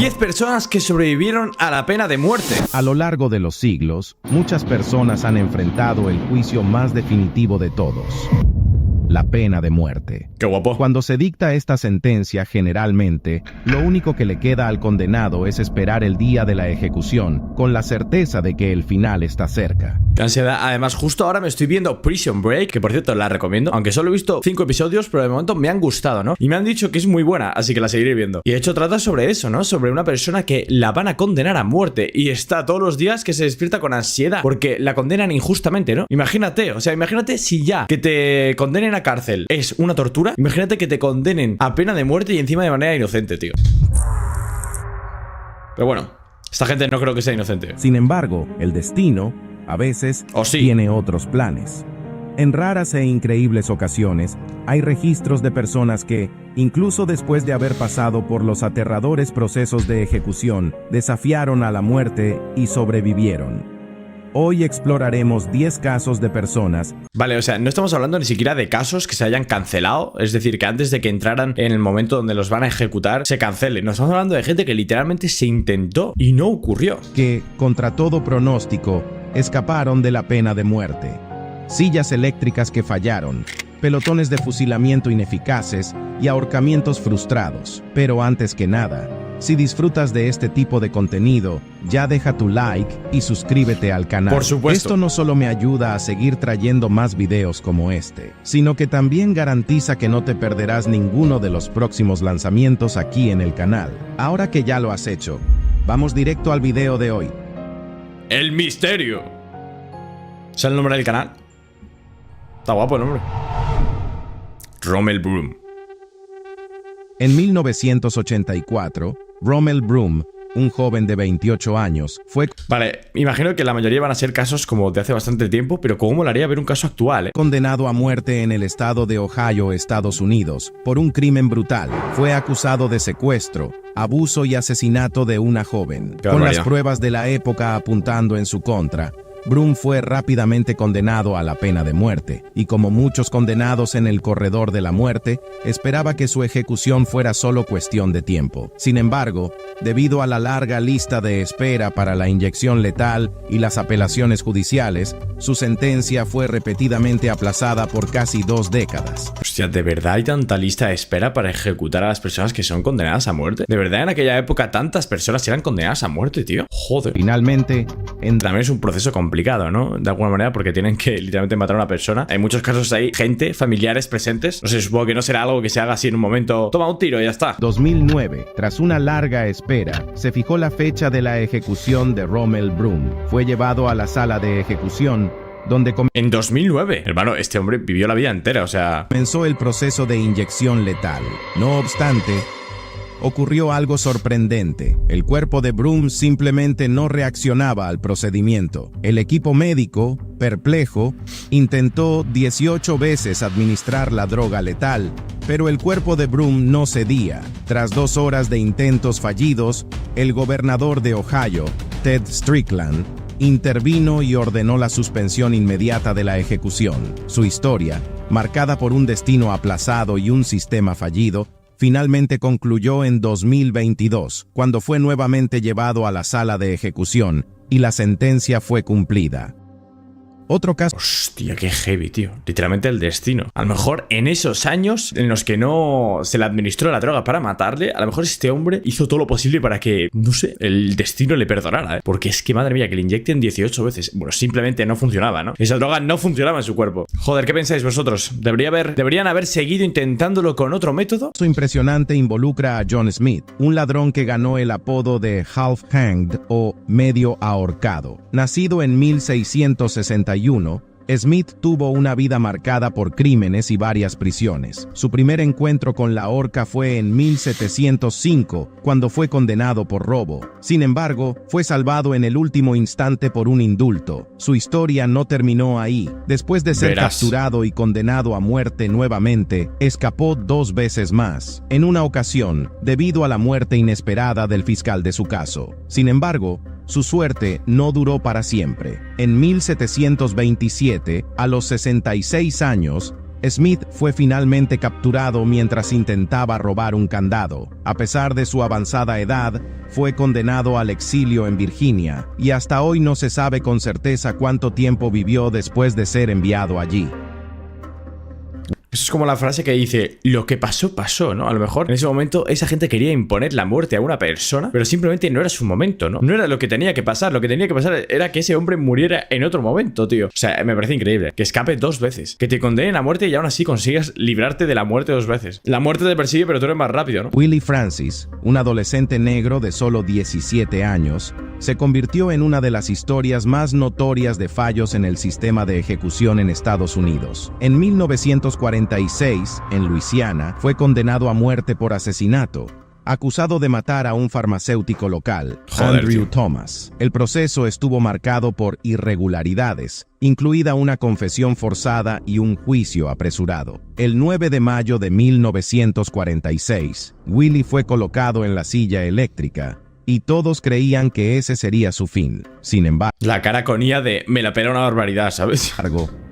10 personas que sobrevivieron a la pena de muerte. A lo largo de los siglos, muchas personas han enfrentado el juicio más definitivo de todos: la pena de muerte. ¡Qué guapo! Cuando se dicta esta sentencia, generalmente, lo único que le queda al condenado es esperar el día de la ejecución, con la certeza de que el final está cerca. ¡Qué ansiedad! Además, justo ahora me estoy viendo Prison Break, que por cierto la recomiendo, aunque solo he visto 5 episodios, pero de momento me han gustado, ¿no? Y me han dicho que es muy buena, así que la seguiré viendo. Y de hecho trata sobre eso, ¿no? Sobre una persona que la van a condenar a muerte y está todos los días que se despierta con ansiedad porque la condenan injustamente, ¿no? Imagínate, o sea, imagínate si ya que te condenen a cárcel es una tortura, imagínate que te condenen a pena de muerte y encima de manera inocente, tío. Pero bueno, esta gente no creo que sea inocente. Sin embargo, el destino, a veces, tiene otros planes. En raras e increíbles ocasiones, hay registros de personas que, incluso después de haber pasado por los aterradores procesos de ejecución, desafiaron a la muerte y sobrevivieron. Hoy exploraremos 10 casos de personas. Vale, o sea, no estamos hablando ni siquiera de casos que se hayan cancelado, es decir, que antes de que entraran en el momento donde los van a ejecutar, se cancelen. No estamos hablando de gente que literalmente se intentó y no ocurrió. Que, contra todo pronóstico, escaparon de la pena de muerte. Sillas eléctricas que fallaron, pelotones de fusilamiento ineficaces y ahorcamientos frustrados. Pero antes que nada, si disfrutas de este tipo de contenido, ya deja tu like y suscríbete al canal. Por supuesto. Esto no solo me ayuda a seguir trayendo más videos como este, sino que también garantiza que no te perderás ninguno de los próximos lanzamientos aquí en el canal. Ahora que ya lo has hecho, vamos directo al video de hoy. El misterio. ¿Es el nombre del canal? Está guapo el nombre. Rommel Broom. En 1984, Rommel Broom, un joven de 28 años, fue... Vale, imagino que la mayoría van a ser casos como de hace bastante tiempo, pero ¿cómo molaría ver un caso actual, eh? Condenado a muerte en el estado de Ohio, Estados Unidos, por un crimen brutal. Fue acusado de secuestro, abuso y asesinato de una joven. Con las pruebas de la época apuntando en su contra, Broom fue rápidamente condenado a la pena de muerte, y como muchos condenados en el corredor de la muerte, esperaba que su ejecución fuera solo cuestión de tiempo. Sin embargo, debido a la larga lista de espera para la inyección letal y las apelaciones judiciales, su sentencia fue repetidamente aplazada por casi 2 décadas. Hostia, ¿de verdad hay tanta lista de espera para ejecutar a las personas que son condenadas a muerte? ¿De verdad en aquella época tantas personas eran condenadas a muerte, tío? Joder. Finalmente, también es un proceso complicado, ¿no? De alguna manera, porque tienen que literalmente matar a una persona. Hay muchos casos ahí, gente, familiares presentes. No sé, supongo que no será algo que se haga así en un momento. Toma un tiro y ya está. 2009, tras una larga espera, se fijó la fecha de la ejecución de Rommel Broom. Fue llevado a la sala de ejecución, donde en 2009, hermano, este hombre vivió la vida entera, o sea... comenzó el proceso de inyección letal. No obstante, ocurrió algo sorprendente. El cuerpo de Broom simplemente no reaccionaba al procedimiento. El equipo médico, perplejo, intentó 18 veces administrar la droga letal, pero el cuerpo de Broom no cedía. Tras 2 horas de intentos fallidos, el gobernador de Ohio, Ted Strickland, intervino y ordenó la suspensión inmediata de la ejecución. Su historia, marcada por un destino aplazado y un sistema fallido, finalmente concluyó en 2022, cuando fue nuevamente llevado a la sala de ejecución y la sentencia fue cumplida. Otro caso... Hostia, qué heavy, tío. Literalmente el destino. A lo mejor en esos años en los que no se le administró la droga para matarle, a lo mejor este hombre hizo todo lo posible para que, no sé, el destino le perdonara, ¿eh? Porque es que, madre mía, que le inyecten 18 veces. Bueno, simplemente no funcionaba, ¿no? Esa droga no funcionaba en su cuerpo. Joder, ¿qué pensáis vosotros? ¿Deberían haber seguido intentándolo con otro método? Su impresionante involucra a John Smith, un ladrón que ganó el apodo de Half Hanged o medio ahorcado. Nacido en 1661, Smith tuvo una vida marcada por crímenes y varias prisiones. Su primer encuentro con la horca fue en 1705, cuando fue condenado por robo. Sin embargo, fue salvado en el último instante por un indulto. Su historia no terminó ahí. Después de ser capturado y condenado a muerte nuevamente, escapó 2 veces más. En una ocasión, debido a la muerte inesperada del fiscal de su caso. Sin embargo, su suerte no duró para siempre. En 1727, a los 66 años, Smith fue finalmente capturado mientras intentaba robar un candado. A pesar de su avanzada edad, fue condenado al exilio en Virginia, y hasta hoy no se sabe con certeza cuánto tiempo vivió después de ser enviado allí. Eso es como la frase que dice, lo que pasó, pasó, ¿no? A lo mejor en ese momento esa gente quería imponer la muerte a una persona, pero simplemente no era su momento, ¿no? No era lo que tenía que pasar, lo que tenía que pasar era que ese hombre muriera en otro momento, tío. O sea, me parece increíble. Que escape 2 veces, que te condenen a muerte y aún así consigas librarte de la muerte 2 veces. La muerte te persigue, pero tú eres más rápido, ¿no? Willie Francis, un adolescente negro de solo 17 años, se convirtió en una de las historias más notorias de fallos en el sistema de ejecución en Estados Unidos. En 1946, en Luisiana, fue condenado a muerte por asesinato, acusado de matar a un farmacéutico local, Andrew Thomas. El proceso estuvo marcado por irregularidades, incluida una confesión forzada y un juicio apresurado. El 9 de mayo de 1946, Willie fue colocado en la silla eléctrica, y todos creían que ese sería su fin. Sin embargo, la cara con IA de me la pela una barbaridad, ¿sabes?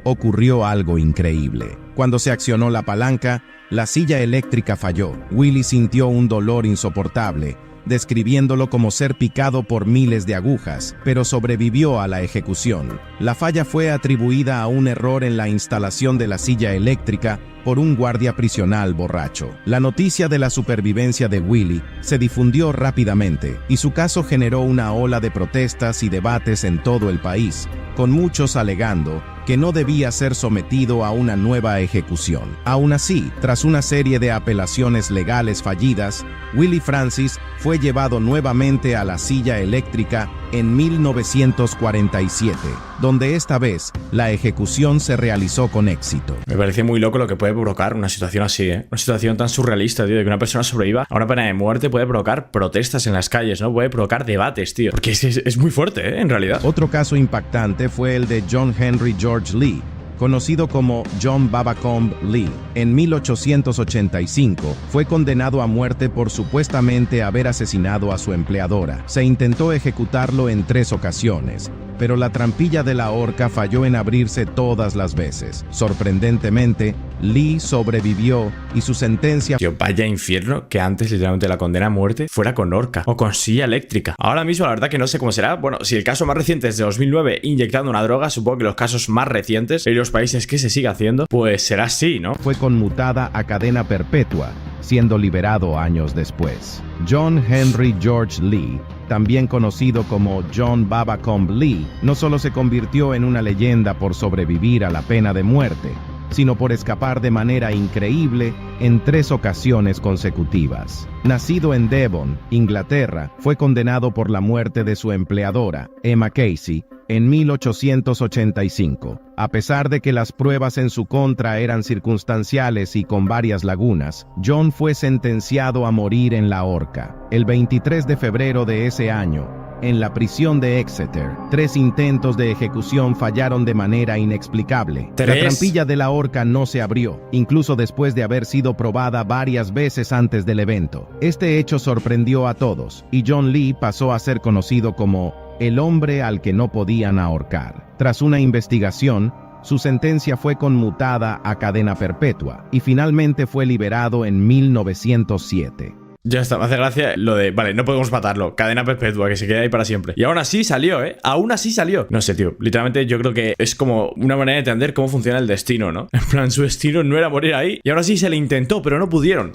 Ocurrió algo increíble. Cuando se accionó la palanca, la silla eléctrica falló. Willie sintió un dolor insoportable, describiéndolo como ser picado por miles de agujas, pero sobrevivió a la ejecución. La falla fue atribuida a un error en la instalación de la silla eléctrica por un guardia prisional borracho. La noticia de la supervivencia de Willie se difundió rápidamente, y su caso generó una ola de protestas y debates en todo el país, con muchos alegando que no debía ser sometido a una nueva ejecución. Aún así, tras una serie de apelaciones legales fallidas, Willie Francis fue llevado nuevamente a la silla eléctrica en 1947, donde esta vez la ejecución se realizó con éxito. Me parece muy loco lo que puede provocar una situación así, ¿eh? Una situación tan surrealista, tío, de que una persona sobreviva a una pena de muerte puede provocar protestas en las calles, ¿no? Puede provocar debates, tío. Porque es muy fuerte, ¿eh? En realidad. Otro caso impactante fue el de John Henry George Lee, conocido como John Babacombe Lee. En 1885 fue condenado a muerte por supuestamente haber asesinado a su empleadora. Se intentó ejecutarlo en 3 ocasiones, pero la trampilla de la horca falló en abrirse todas las veces. Sorprendentemente, Lee sobrevivió y su sentencia... Tío, vaya infierno que antes literalmente la condena a muerte fuera con horca o con silla eléctrica. Ahora mismo la verdad que no sé cómo será. Bueno, si el caso más reciente es de 2009 inyectando una droga, supongo que los casos más recientes en los países que se sigue haciendo, pues será así, ¿no? Fue conmutada a cadena perpetua, siendo liberado años después. John Henry George Lee, también conocido como John Babacombe Lee, no solo se convirtió en una leyenda por sobrevivir a la pena de muerte, sino por escapar de manera increíble en 3 ocasiones consecutivas. Nacido en Devon, Inglaterra, fue condenado por la muerte de su empleadora, Emma Casey, en 1885. A pesar de que las pruebas en su contra eran circunstanciales y con varias lagunas, John fue sentenciado a morir en la horca. El 23 de febrero de ese año, en la prisión de Exeter, 3 intentos de ejecución fallaron de manera inexplicable. La trampilla de la horca no se abrió, incluso después de haber sido probada varias veces antes del evento. Este hecho sorprendió a todos, y John Lee pasó a ser conocido como el hombre al que no podían ahorcar. Tras una investigación, su sentencia fue conmutada a cadena perpetua, y finalmente fue liberado en 1907. Ya está, me hace gracia lo de, vale, no podemos matarlo, cadena perpetua, que se quede ahí para siempre. Y aún así salió, ¿eh? Aún así salió. No sé, tío, literalmente yo creo que es como una manera de entender cómo funciona el destino, ¿no? En plan, su destino no era morir ahí, y aún así se le intentó, pero no pudieron.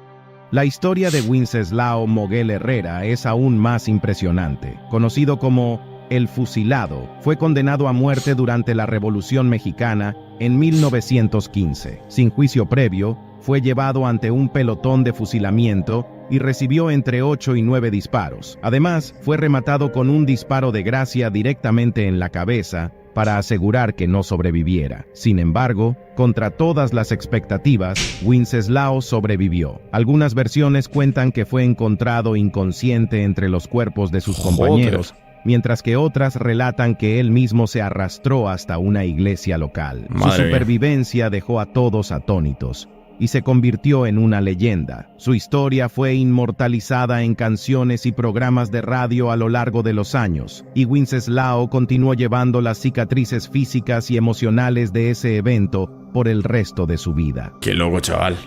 La historia de Wenceslao Moguel Herrera es aún más impresionante. Conocido como el Fusilado, fue condenado a muerte durante la Revolución Mexicana en 1915. Sin juicio previo, fue llevado ante un pelotón de fusilamiento y recibió entre 8 y 9 disparos. Además, fue rematado con un disparo de gracia directamente en la cabeza para asegurar que no sobreviviera. Sin embargo, contra todas las expectativas, Wenceslao sobrevivió. Algunas versiones cuentan que fue encontrado inconsciente entre los cuerpos de sus compañeros, mientras que otras relatan que él mismo se arrastró hasta una iglesia local. Su supervivencia dejó a todos atónitos, y se convirtió en una leyenda. Su historia fue inmortalizada en canciones y programas de radio a lo largo de los años, y Wenceslao continuó llevando las cicatrices físicas y emocionales de ese evento por el resto de su vida. Qué loco, chaval.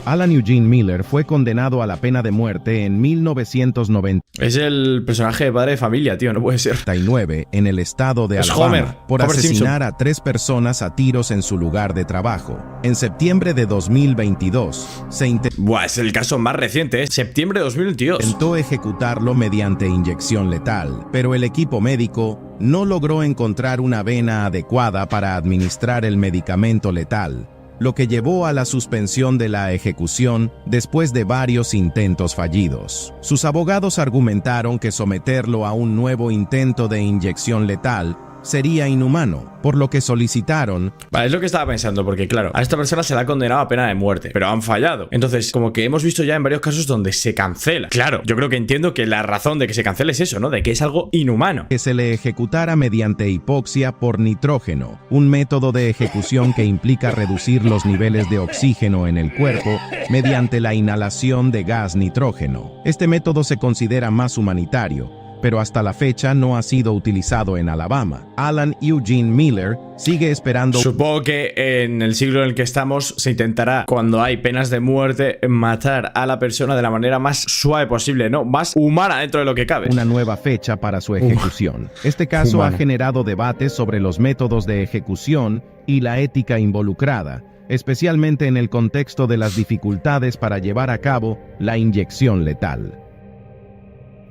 Alan Eugene Miller fue condenado a la pena de muerte en 1999 Es el personaje de padre de familia, tío, no puede ser. en el estado de Es Alabama Homer, por Homer asesinar a 3 personas a tiros en su lugar de trabajo. En septiembre de 2022 se Buah, es el caso más reciente, ¿eh? Septiembre de 2022. intentó ejecutarlo mediante inyección letal, pero el equipo médico no logró encontrar una vena adecuada para administrar el medicamento letal, lo que llevó a la suspensión de la ejecución después de varios intentos fallidos. Sus abogados argumentaron que someterlo a un nuevo intento de inyección letal sería inhumano, por lo que solicitaron. Vale, es lo que estaba pensando, porque claro, a esta persona se la ha condenado a pena de muerte, pero han fallado. Entonces, como que hemos visto ya en varios casos donde se cancela. Claro, yo creo que entiendo que la razón de que se cancele es eso, ¿no? De que es algo inhumano. Que se le ejecutara mediante hipoxia por nitrógeno, un método de ejecución que implica reducir los niveles de oxígeno en el cuerpo mediante la inhalación de gas nitrógeno. Este método se considera más humanitario, pero hasta la fecha no ha sido utilizado en Alabama. Alan Eugene Miller sigue esperando. Supongo que en el siglo en el que estamos se intentará, cuando hay penas de muerte, matar a la persona de la manera más suave posible, ¿no? Más humana dentro de lo que cabe. Una nueva fecha para su ejecución. Este caso Humano. ha generado debates sobre los métodos de ejecución y la ética involucrada, especialmente en el contexto de las dificultades para llevar a cabo la inyección letal.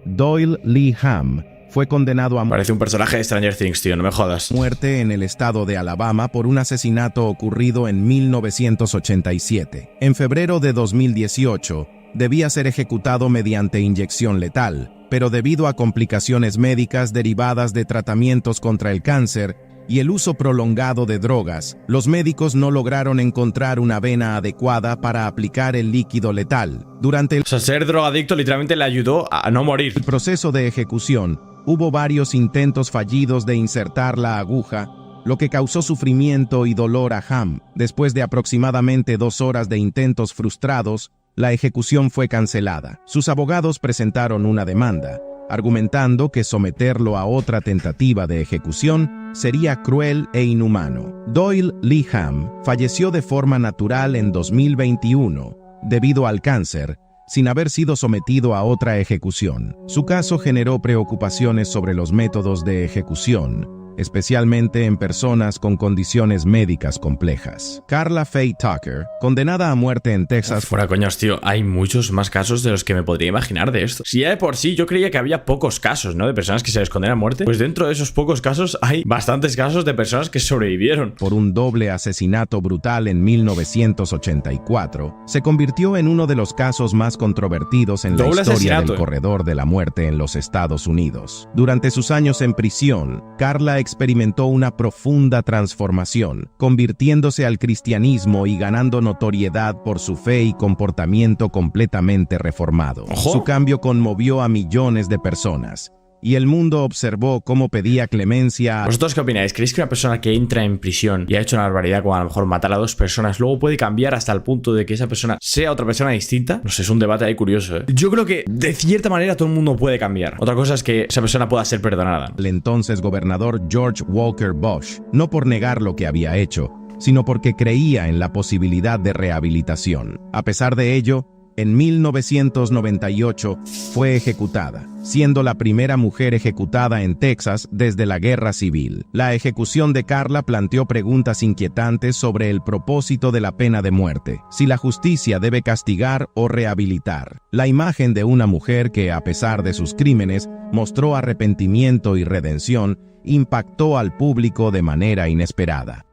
Doyle Lee Ham fue condenado a Parece un personaje de Stranger Things, tío, no me jodas. muerte en el estado de Alabama por un asesinato ocurrido en 1987. En febrero de 2018, debía ser ejecutado mediante inyección letal, pero debido a complicaciones médicas derivadas de tratamientos contra el cáncer y el uso prolongado de drogas, los médicos no lograron encontrar una vena adecuada para aplicar el líquido letal. Durante O sea, ser drogadicto literalmente le ayudó a no morir. el proceso de ejecución, hubo varios intentos fallidos de insertar la aguja, lo que causó sufrimiento y dolor a Ham. Después de aproximadamente 2 horas de intentos frustrados, la ejecución fue cancelada. Sus abogados presentaron una demanda, argumentando que someterlo a otra tentativa de ejecución sería cruel e inhumano. Doyle Lee Ham falleció de forma natural en 2021 debido al cáncer, sin haber sido sometido a otra ejecución. Su caso generó preocupaciones sobre los métodos de ejecución, especialmente en personas con condiciones médicas complejas. Carla Faye Tucker, condenada a muerte en Texas, Fuera coños, tío, hay muchos más casos de los que me podría imaginar de esto. Si ya de por sí yo creía que había pocos casos, ¿no? De personas que se les condena a muerte, pues dentro de esos pocos casos hay bastantes casos de personas que sobrevivieron. por un doble asesinato brutal en 1984, se convirtió en uno de los casos más controvertidos en la Doble historia asesinato, del corredor de la muerte en los Estados Unidos. Durante sus años en prisión, Carla experimentó una profunda transformación, convirtiéndose al cristianismo y ganando notoriedad por su fe y comportamiento completamente reformado. Ojo. Su cambio conmovió a millones de personas, y el mundo observó cómo pedía clemencia. ¿Vosotros qué opináis? ¿Creéis que una persona que entra en prisión y ha hecho una barbaridad como a lo mejor matar a 2 personas luego puede cambiar hasta el punto de que esa persona sea otra persona distinta? No sé, es un debate ahí curioso, ¿eh? Yo creo que de cierta manera todo el mundo puede cambiar. Otra cosa es que esa persona pueda ser perdonada. El entonces gobernador George Walker Bush, no por negar lo que había hecho, sino porque creía en la posibilidad de rehabilitación. A pesar de ello, en 1998 fue ejecutada, siendo la primera mujer ejecutada en Texas desde la Guerra Civil. La ejecución de Carla planteó preguntas inquietantes sobre el propósito de la pena de muerte, si la justicia debe castigar o rehabilitar. La imagen de una mujer que, a pesar de sus crímenes, mostró arrepentimiento y redención, impactó al público de manera inesperada.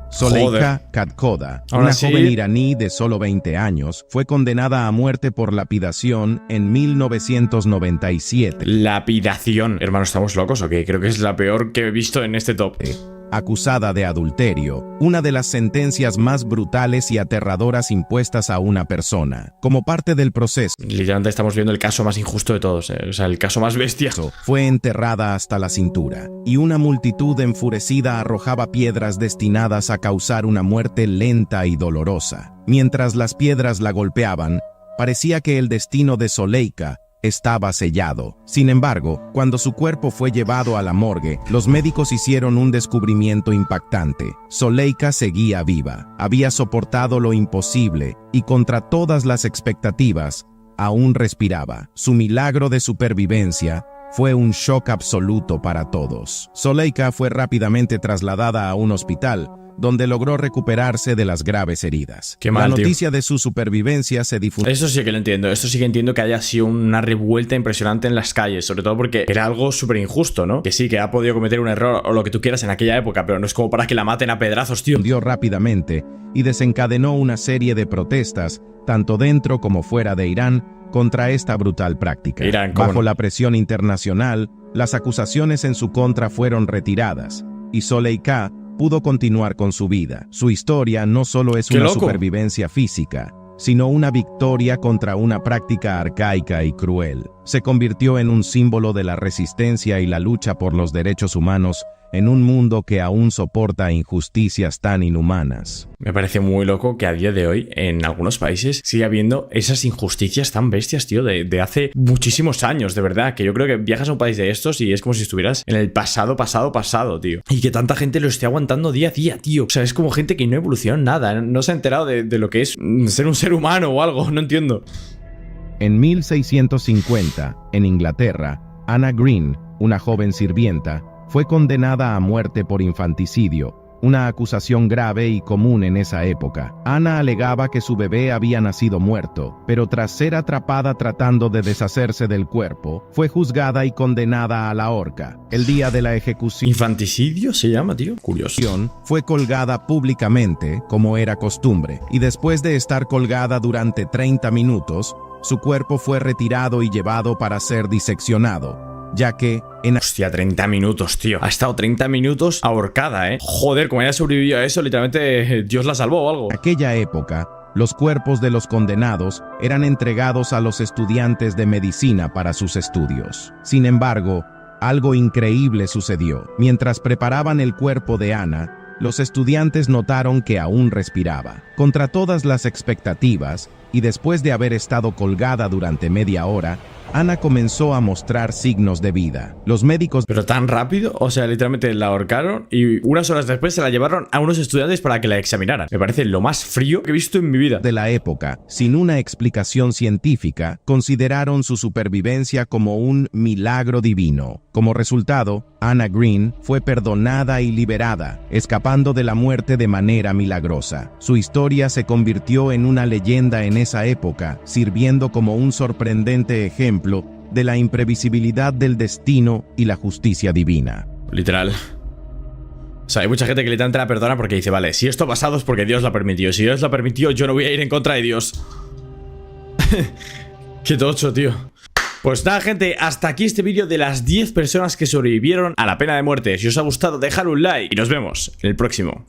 Soleika Katkoda, Ahora una sí. joven iraní de solo 20 años, fue condenada a muerte por lapidación en 1997. Lapidación. Hermano, ¿estamos locos o qué? Creo que es la peor que he visto en este top. acusada de adulterio, una de las sentencias más brutales y aterradoras impuestas a una persona. Como parte del proceso, Literalmente estamos viendo el caso más injusto de todos, o sea, el caso más bestia. fue enterrada hasta la cintura, y una multitud enfurecida arrojaba piedras destinadas a causar una muerte lenta y dolorosa. Mientras las piedras la golpeaban, parecía que el destino de Zuleika estaba sellado. Sin embargo, cuando su cuerpo fue llevado a la morgue, los médicos hicieron un descubrimiento impactante. Zuleika seguía viva, había soportado lo imposible y contra todas las expectativas, aún respiraba. Su milagro de supervivencia fue un shock absoluto para todos. Zuleika fue rápidamente trasladada a un hospital, donde logró recuperarse de las graves heridas. Qué mal, la noticia de su supervivencia se difundió. Eso sí que lo entiendo, esto sí que entiendo que haya sido una revuelta impresionante en las calles, sobre todo porque era algo súper injusto, ¿no? Que sí, que ha podido cometer un error o lo que tú quieras en aquella época, pero no es como para que la maten a pedrazos, tío. Dio rápidamente y desencadenó una serie de protestas, tanto dentro como fuera de Irán, contra esta brutal práctica. Irán, ¿cómo Bajo no? la presión internacional, las acusaciones en su contra fueron retiradas, y Zuleika pudo continuar con su vida. Su historia no solo es ¡Qué una loco! supervivencia física, sino una victoria contra una práctica arcaica y cruel. Se convirtió en un símbolo de la resistencia y la lucha por los derechos humanos en un mundo que aún soporta injusticias tan inhumanas. Me parece muy loco que a día de hoy en algunos países siga habiendo esas injusticias tan bestias, tío, de hace muchísimos años, de verdad, que yo creo que viajas a un país de estos y es como si estuvieras en el pasado, tío. Y que tanta gente lo esté aguantando día a día, tío. O sea, es como gente que no evoluciona en nada, no se ha enterado de lo que es ser un ser humano o algo, no entiendo. En 1650, en Inglaterra, Anna Green, una joven sirvienta, fue condenada a muerte por infanticidio, una acusación grave y común en esa época. Anna alegaba que su bebé había nacido muerto, pero tras ser atrapada tratando de deshacerse del cuerpo, fue juzgada y condenada a la horca. El día de la ejecución ¿Infanticidio se llama, tío? Curioso. fue colgada públicamente, como era costumbre, y después de estar colgada durante 30 minutos, su cuerpo fue retirado y llevado para ser diseccionado, ya que en Hostia, 30 minutos, tío. Ha estado 30 minutos ahorcada, ¿eh? Joder, como haya sobrevivido a eso, literalmente Dios la salvó o algo. aquella época, los cuerpos de los condenados eran entregados a los estudiantes de medicina para sus estudios. Sin embargo, algo increíble sucedió. Mientras preparaban el cuerpo de Anna, los estudiantes notaron que aún respiraba. Contra todas las expectativas, y después de haber estado colgada durante media hora, Anna comenzó a mostrar signos de vida. Los médicos Pero tan rápido, o sea, literalmente la ahorcaron y unas horas después se la llevaron a unos estudiantes para que la examinaran. Me parece lo más frío que he visto en mi vida. de la época, sin una explicación científica, consideraron su supervivencia como un milagro divino. Como resultado, Anna Green fue perdonada y liberada, escapando de la muerte de manera milagrosa. Su historia se convirtió en una leyenda en esa época, sirviendo como un sorprendente ejemplo de la imprevisibilidad del destino y la justicia divina. Literal. O sea, hay mucha gente que literalmente la perdona porque dice, vale, si esto ha pasado es porque Dios lo ha permitido. Si Dios lo ha permitido, yo no voy a ir en contra de Dios. Qué tocho, tío. Pues nada, gente, hasta aquí este vídeo de las 10 personas que sobrevivieron a la pena de muerte. Si os ha gustado, dejad un like y nos vemos en el próximo.